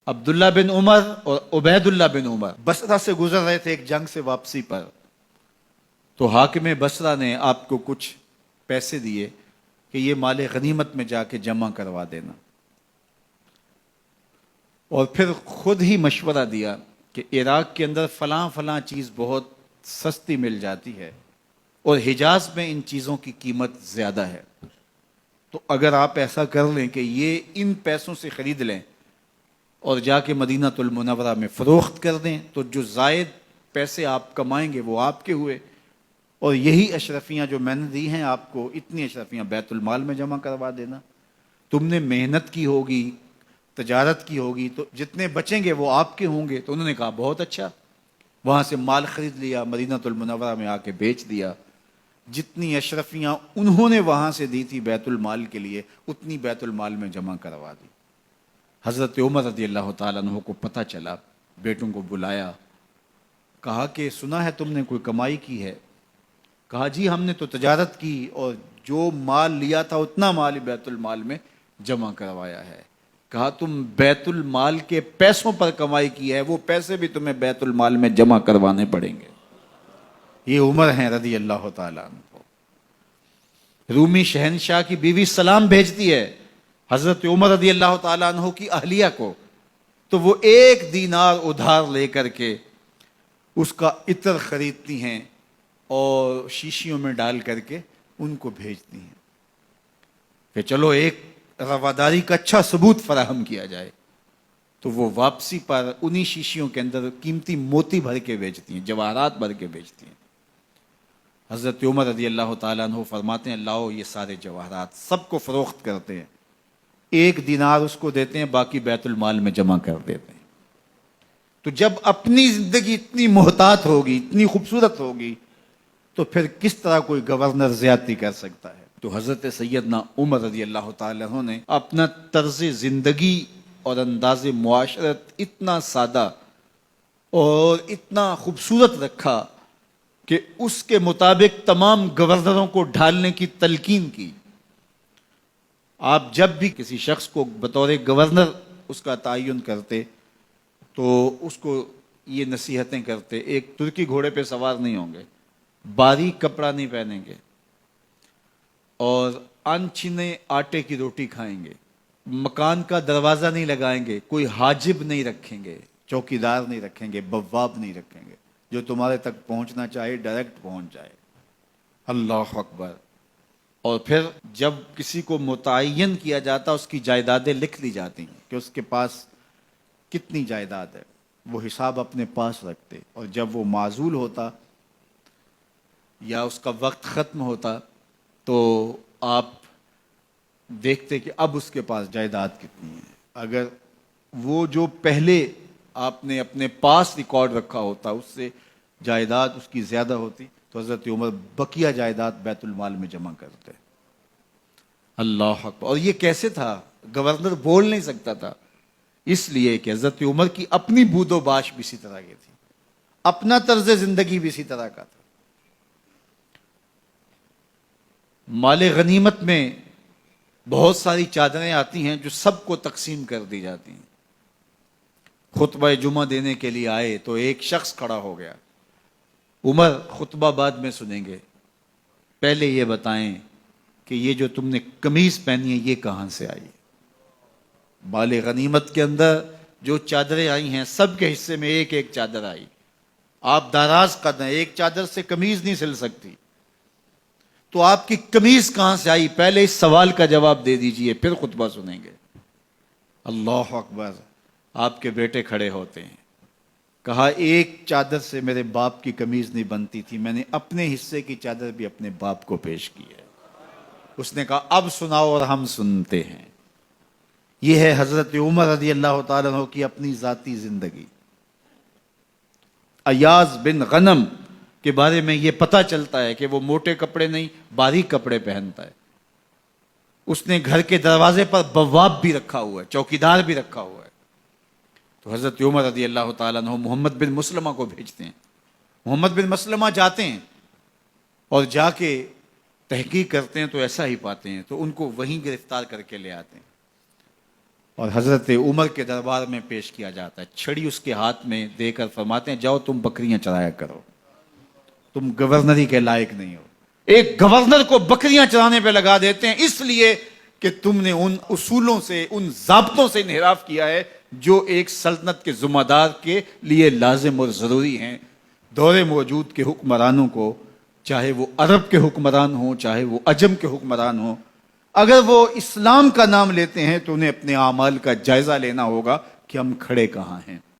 عبداللہ بن عمر اور عبید اللہ بن عمر بصرہ سے گزر رہے تھے ایک جنگ سے واپسی پر، تو حاکم بصرہ نے آپ کو کچھ پیسے دیے کہ یہ مال غنیمت میں جا کے جمع کروا دینا، اور پھر خود ہی مشورہ دیا کہ عراق کے اندر فلاں فلاں چیز بہت سستی مل جاتی ہے اور حجاز میں ان چیزوں کی قیمت زیادہ ہے، تو اگر آپ ایسا کر لیں کہ یہ ان پیسوں سے خرید لیں اور جا کے مدینہ المنورہ میں فروخت کر دیں، تو جو زائد پیسے آپ کمائیں گے وہ آپ کے ہوئے، اور یہی اشرفیاں جو میں نے دی ہیں آپ کو، اتنی اشرفیاں بیت المال میں جمع کروا دینا، تم نے محنت کی ہوگی، تجارت کی ہوگی، تو جتنے بچیں گے وہ آپ کے ہوں گے۔ تو انہوں نے کہا بہت اچھا، وہاں سے مال خرید لیا، مدینہ المنورہ میں آ کے بیچ دیا، جتنی اشرفیاں انہوں نے وہاں سے دی تھی بیت المال کے لیے، اتنی بیت المال میں جمع کروا دی۔ حضرت عمر رضی اللہ تعالیٰ عنہ کو پتہ چلا، بیٹوں کو بلایا، کہا کہ سنا ہے تم نے کوئی کمائی کی ہے؟ کہا جی ہم نے تو تجارت کی اور جو مال لیا تھا اتنا مال ہی بیت المال میں جمع کروایا ہے۔ کہا تم بیت المال کے پیسوں پر کمائی کی ہے، وہ پیسے بھی تمہیں بیت المال میں جمع کروانے پڑیں گے۔ یہ عمر ہیں رضی اللہ تعالیٰ عنہ۔ رومی شہنشاہ کی بیوی سلام بھیجتی ہے حضرت عمر رضی اللہ تعالیٰ عنہ کی اہلیہ کو، تو وہ 1 دینار ادھار لے کر کے اس کا عطر خریدتی ہیں اور شیشیوں میں ڈال کر کے ان کو بھیجتی ہیں کہ چلو ایک رواداری کا اچھا ثبوت فراہم کیا جائے۔ تو وہ واپسی پر انہی شیشیوں کے اندر قیمتی موتی بھر کے بیچتی ہیں، جواہرات بھر کے بیچتی ہیں۔ حضرت عمر رضی اللہ تعالیٰ عنہ فرماتے ہیں لاؤ یہ سارے جواہرات، سب کو فروخت کرتے ہیں، 1 دینار اس کو دیتے ہیں، باقی بیت المال میں جمع کر دیتے ہیں۔ تو جب اپنی زندگی اتنی محتاط ہوگی، اتنی خوبصورت ہوگی، تو پھر کس طرح کوئی گورنر زیادتی کر سکتا ہے؟ تو حضرت سیدنا عمر رضی اللہ تعالیٰ عنہ نے اپنا طرز زندگی اور انداز معاشرت اتنا سادہ اور اتنا خوبصورت رکھا کہ اس کے مطابق تمام گورنروں کو ڈھالنے کی تلقین کی۔ آپ جب بھی کسی شخص کو بطور گورنر اس کا تعین کرتے تو اس کو یہ نصیحتیں کرتے، ایک ترکی گھوڑے پہ سوار نہیں ہوں گے، باریک کپڑا نہیں پہنیں گے، اور انچھنے آٹے کی روٹی کھائیں گے، مکان کا دروازہ نہیں لگائیں گے، کوئی حاجب نہیں رکھیں گے، چوکیدار نہیں رکھیں گے، بواب نہیں رکھیں گے، جو تمہارے تک پہنچنا چاہے ڈائریکٹ پہنچ جائے۔ اللہ اکبر۔ اور پھر جب کسی کو متعین کیا جاتا اس کی جائیدادیں لکھ لی جاتی ہیں کہ اس کے پاس کتنی جائیداد ہے، وہ حساب اپنے پاس رکھتے، اور جب وہ معزول ہوتا یا اس کا وقت ختم ہوتا تو آپ دیکھتے کہ اب اس کے پاس جائیداد کتنی ہے۔ اگر وہ جو پہلے آپ نے اپنے پاس ریکارڈ رکھا ہوتا اس سے جائیداد اس کی زیادہ ہوتی تو حضرت عمر بقیہ جائیداد بیت المال میں جمع کرتے۔ اللہ اکبر۔ اور یہ کیسے تھا؟ گورنر بول نہیں سکتا تھا، اس لیے کہ حضرت عمر کی اپنی بود و باش بھی اسی طرح کی تھی، اپنا طرز زندگی بھی اسی طرح کا تھا۔ مال غنیمت میں بہت ساری چادریں آتی ہیں جو سب کو تقسیم کر دی جاتی ہیں۔ خطبہ جمعہ دینے کے لیے آئے تو ایک شخص کھڑا ہو گیا، عمر خطبہ بعد میں سنیں گے، پہلے یہ بتائیں کہ یہ جو تم نے قمیض پہنی ہے یہ کہاں سے آئی؟ مال غنیمت کے اندر جو چادریں آئی ہیں سب کے حصے میں ایک ایک چادر آئی، آپ داراز قد ہیں، ایک چادر سے قمیض نہیں سل سکتی، تو آپ کی قمیض کہاں سے آئی؟ پہلے اس سوال کا جواب دے دیجئے، پھر خطبہ سنیں گے۔ اللہ اکبر۔ آپ کے بیٹے کھڑے ہوتے ہیں، کہا ایک چادر سے میرے باپ کی قمیض نہیں بنتی تھی، میں نے اپنے حصے کی چادر بھی اپنے باپ کو پیش کی ہے۔ اس نے کہا اب سناؤ، اور ہم سنتے ہیں۔ یہ ہے حضرت عمر رضی اللہ تعالیٰ عنہ کی اپنی ذاتی زندگی۔ ایاز بن غنم کے بارے میں یہ پتہ چلتا ہے کہ وہ موٹے کپڑے نہیں باریک کپڑے پہنتا ہے۔ اس نے گھر کے دروازے پر بواب بھی رکھا ہوا ہے، چوکیدار بھی رکھا ہوا ہے۔ تو حضرت عمر رضی اللہ تعالیٰ عنہ محمد بن مسلمہ کو بھیجتے ہیں، محمد بن مسلمہ جاتے ہیں اور جا کے تحقیق کرتے ہیں تو ایسا ہی پاتے ہیں، تو ان کو وہیں گرفتار کر کے لے آتے ہیں اور حضرت عمر کے دربار میں پیش کیا جاتا ہے، چھڑی اس کے ہاتھ میں دے کر فرماتے ہیں جاؤ تم بکریاں چرایا کرو، تم گورنری کے لائق نہیں ہو۔ ایک گورنر کو بکریاں چرانے پہ لگا دیتے ہیں اس لیے کہ تم نے ان اصولوں سے، ان ضابطوں سے انحراف کیا ہے جو ایک سلطنت کے ذمہ دار کے لیے لازم اور ضروری ہیں۔ دور موجود کے حکمرانوں کو، چاہے وہ عرب کے حکمران ہوں چاہے وہ عجم کے حکمران ہوں، اگر وہ اسلام کا نام لیتے ہیں تو انہیں اپنے اعمال کا جائزہ لینا ہوگا کہ ہم کھڑے کہاں ہیں۔